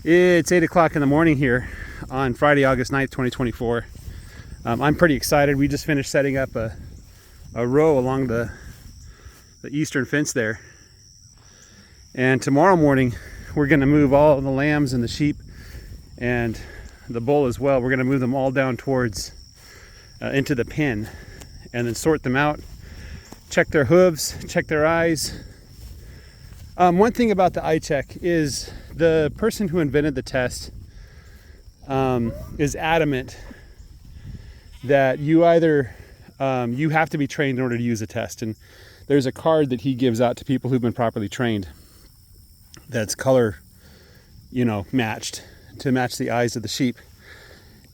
It's 8 o'clock in the morning here on Friday, August 9th, 2024. I'm pretty excited. We just finished setting up a row along the eastern fence there. And tomorrow morning, we're going to move all the lambs and the sheep and the bull as well. We're going to move them all down towards into the pen and then sort them out, check their hooves, check their eyes. One thing about the eye check is the person who invented the test is adamant that you either you have to be trained in order to use a test, and there's a card that he gives out to people who've been properly trained that's color, matched to match the eyes of the sheep.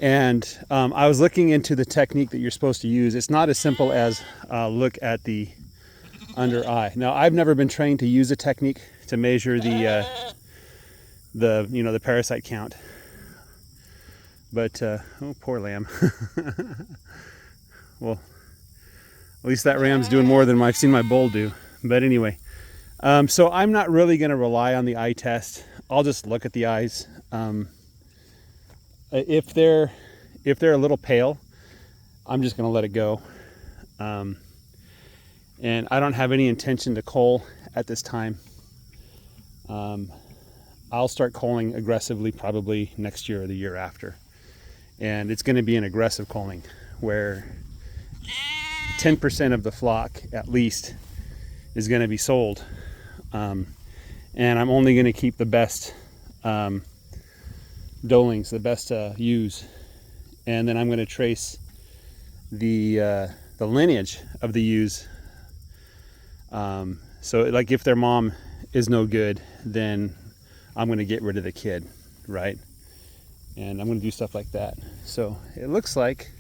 And I was looking into the technique that you're supposed to use. It's not as simple as look at the under eye. Now, I've never been trained to use a technique to measure the parasite count. But oh, poor lamb. Well, at least that ram's doing more than I've seen my bull do. But anyway, so I'm not really going to rely on the eye test. I'll just look at the eyes. If they're a little pale, I'm just going to let it go. And I don't have any intention to cull at this time. I'll start culling aggressively probably next year or the year after. And it's going to be an aggressive culling where 10% of the flock at least is going to be sold. And I'm only going to keep the best dolings, the best ewes. And then I'm going to trace the lineage of the ewes. So like if their mom is no good, then I'm going to get rid of the kid, right? And I'm going to do stuff like that. So it looks like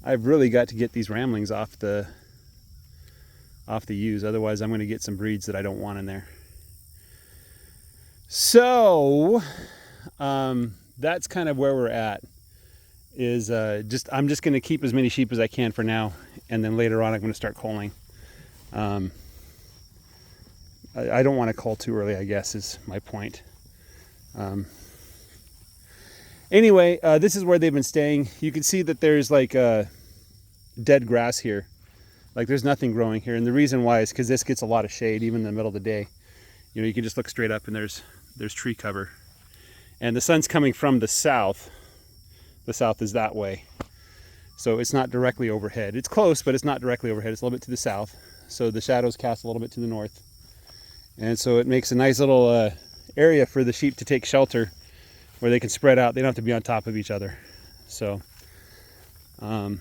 I've really got to get these ramblings off the ewes. Otherwise I'm going to get some breeds that I don't want in there. So that's kind of where we're at. I'm just going to keep as many sheep as I can for now, and then later on I'm going to start culling. I don't want to cull too early, I guess, is my point. Anyway, this is where they've been staying. You can see that there's like dead grass here. Like there's nothing growing here. And the reason why is because this gets a lot of shade even in the middle of the day. You can just look straight up and there's tree cover. And the sun's coming from the south. The south is that way. So it's not directly overhead. It's close, but it's not directly overhead. It's a little bit to the south. So the shadows cast a little bit to the north. And so it makes a nice little area for the sheep to take shelter where they can spread out. They don't have to be on top of each other. So, and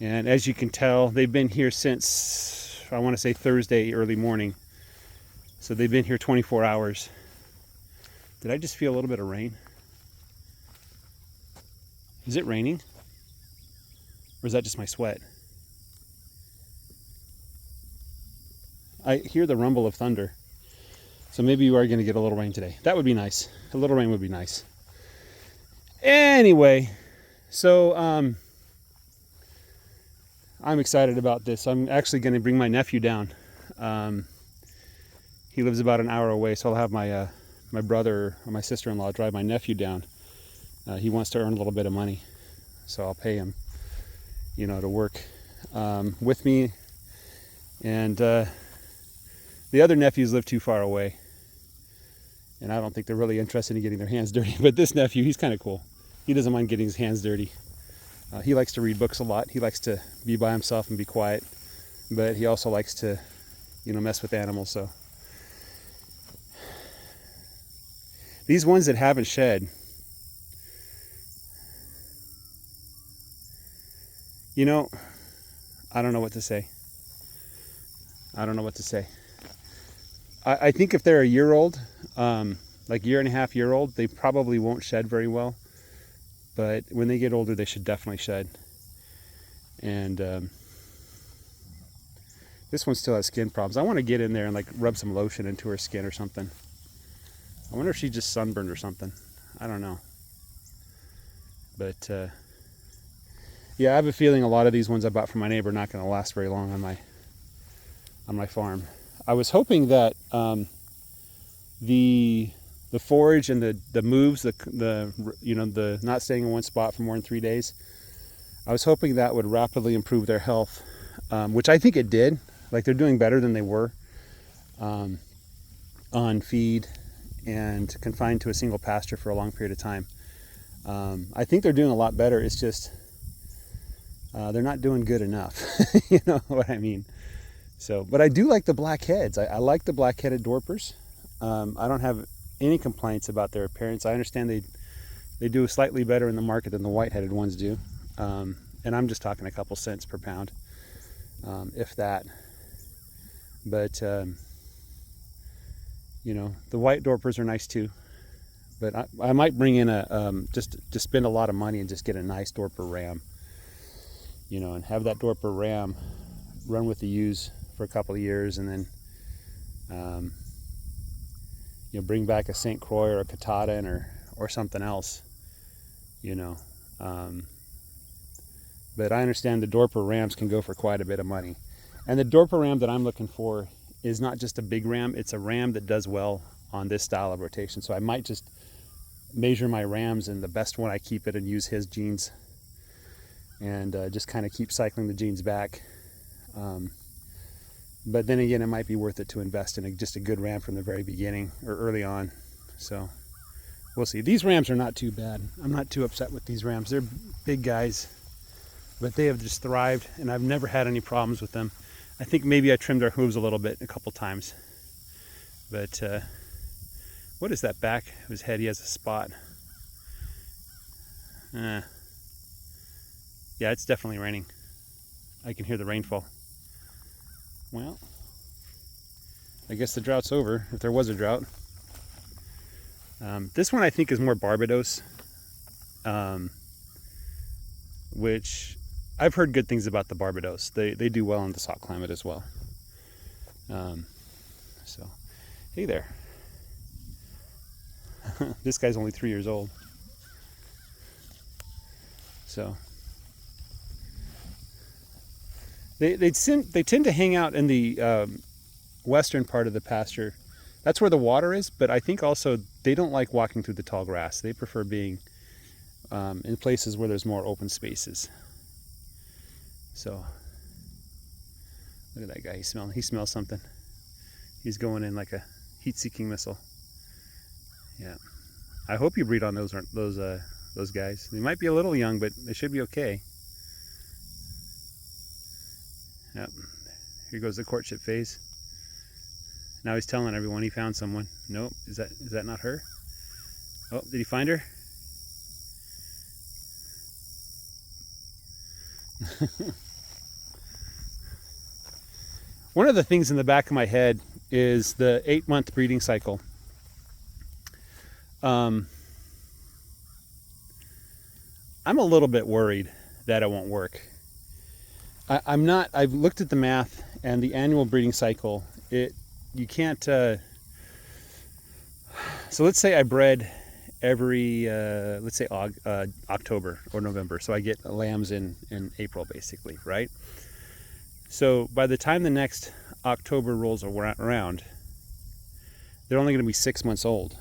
as you can tell, they've been here since, I want to say Thursday early morning. So they've been here 24 hours. Did I just feel a little bit of rain? Is it raining? Or is that just my sweat? I hear the rumble of thunder. So maybe you are going to get a little rain today. That would be nice. A little rain would be nice. Anyway, so I'm excited about this. I'm actually going to bring my nephew down. He lives about an hour away, so I'll have my brother or my sister-in-law drive my nephew down. He wants to earn a little bit of money, so I'll pay him, to work with me. And the other nephews live too far away, and I don't think they're really interested in getting their hands dirty. But this nephew, he's kind of cool. He doesn't mind getting his hands dirty. He likes to read books a lot. He likes to be by himself and be quiet, but he also likes to, mess with animals. So these ones that haven't shed, I don't know what to say. I think if they're a year old, like year and a half, year old, they probably won't shed very well. But when they get older, they should definitely shed. And this one still has skin problems. I want to get in there and like rub some lotion into her skin or something. I wonder if she's just sunburned or something. I don't know. But yeah, I have a feeling a lot of these ones I bought from my neighbor are not going to last very long on my farm. I was hoping that the the forage and the moves, the not staying in one spot for more than 3 days, I was hoping that would rapidly improve their health, which I think it did. Like, they're doing better than they were on feed and confined to a single pasture for a long period of time. I think they're doing a lot better. It's just they're not doing good enough. You know what I mean? So, but I do like the blackheads. I like the black-headed dorpers. I don't have any complaints about their appearance. I understand they do slightly better in the market than the white-headed ones do. And I'm just talking a couple cents per pound, if that. But you know, the white dorpers are nice too. But I might bring in just spend a lot of money and just get a nice dorper ram. You know, and have that dorper ram run with the ewes for a couple of years, and then you know, bring back a St. Croix or a Katahdin or something else. You know, but I understand the dorper rams can go for quite a bit of money, and the dorper ram that I'm looking for is not just a big ram. It's a ram that does well on this style of rotation. So I might just measure my rams, and the best one I keep it and use his genes, and just kind of keep cycling the genes back. But then again, it might be worth it to invest in just a good ram from the very beginning or early on. So we'll see. These rams are not too bad. I'm not too upset with these rams. They're big guys, but they have just thrived, and I've never had any problems with them. I think maybe I trimmed their hooves a little bit a couple times. But what is that back of his head? He has a spot. Yeah, it's definitely raining. I can hear the rainfall. Well, I guess the drought's over, if there was a drought. This one I think is more Barbados, which I've heard good things about the Barbados. They do well in this hot climate as well. So, hey there. This guy's only 3 years old. So they tend to hang out in the western part of the pasture. That's where the water is, but I think also they don't like walking through the tall grass. They prefer being in places where there's more open spaces. So look at that guy. He smells something. He's going in like a heat-seeking missile. Yeah, I hope you breed on those guys. They might be a little young, but they should be okay. Yep. Here goes the courtship phase. Now he's telling everyone he found someone. Nope. Is that not her? Oh, did he find her? One of the things in the back of my head is the 8-month breeding cycle. I'm a little bit worried that it won't work. I'm not. I've looked at the math, and the annual breeding cycle, you can't. So let's say I bred every let's say October or November, so I get lambs in April basically, right? So by the time the next October rolls around, they're only going to be 6 months old,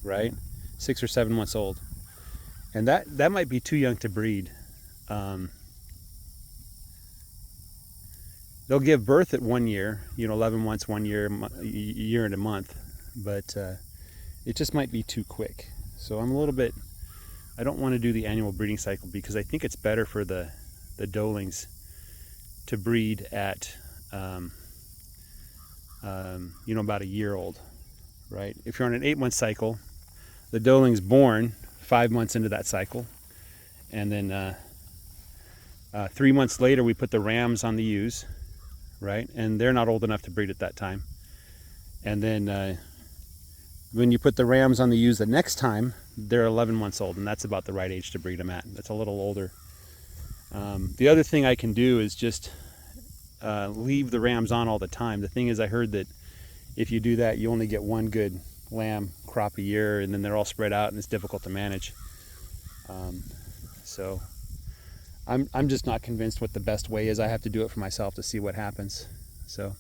right? 6 or 7 months old, and that might be too young to breed. They'll give birth at 1 year, 11 months, 1 year, year and a month, but it just might be too quick. So I don't want to do the annual breeding cycle, because I think it's better for the doelings to breed at about a year old, right? If you're on an 8-month cycle, the doeling's born 5 months into that cycle, and then 3 months later we put the rams on the ewes, right? And they're not old enough to breed at that time. And then when you put the rams on the ewes the next time, they're 11 months old, and that's about the right age to breed them at. That's a little older. The other thing I can do is just leave the rams on all the time. The thing is, I heard that if you do that, you only get one good lamb crop a year, and then they're all spread out, and it's difficult to manage. So I'm just not convinced what the best way is. I have to do it for myself to see what happens. So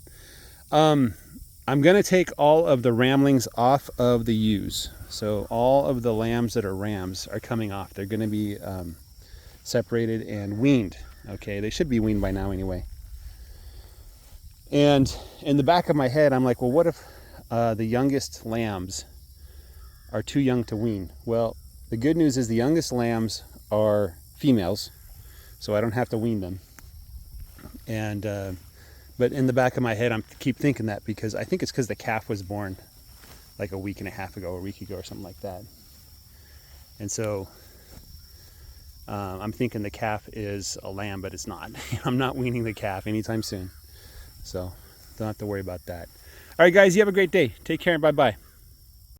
I'm going to take all of the ramblings off of the ewes. So all of the lambs that are rams are coming off. They're going to be separated and weaned. Okay, they should be weaned by now anyway. And in the back of my head, I'm like, well, what if the youngest lambs are too young to wean? Well, the good news is the youngest lambs are females, so I don't have to wean them. And but in the back of my head, I keep thinking that because I think it's because the calf was born like a week and a half ago, or a week ago, or something like that. And so I'm thinking the calf is a lamb, but it's not. I'm not weaning the calf anytime soon. So don't have to worry about that. All right, guys, you have a great day. Take care and bye-bye.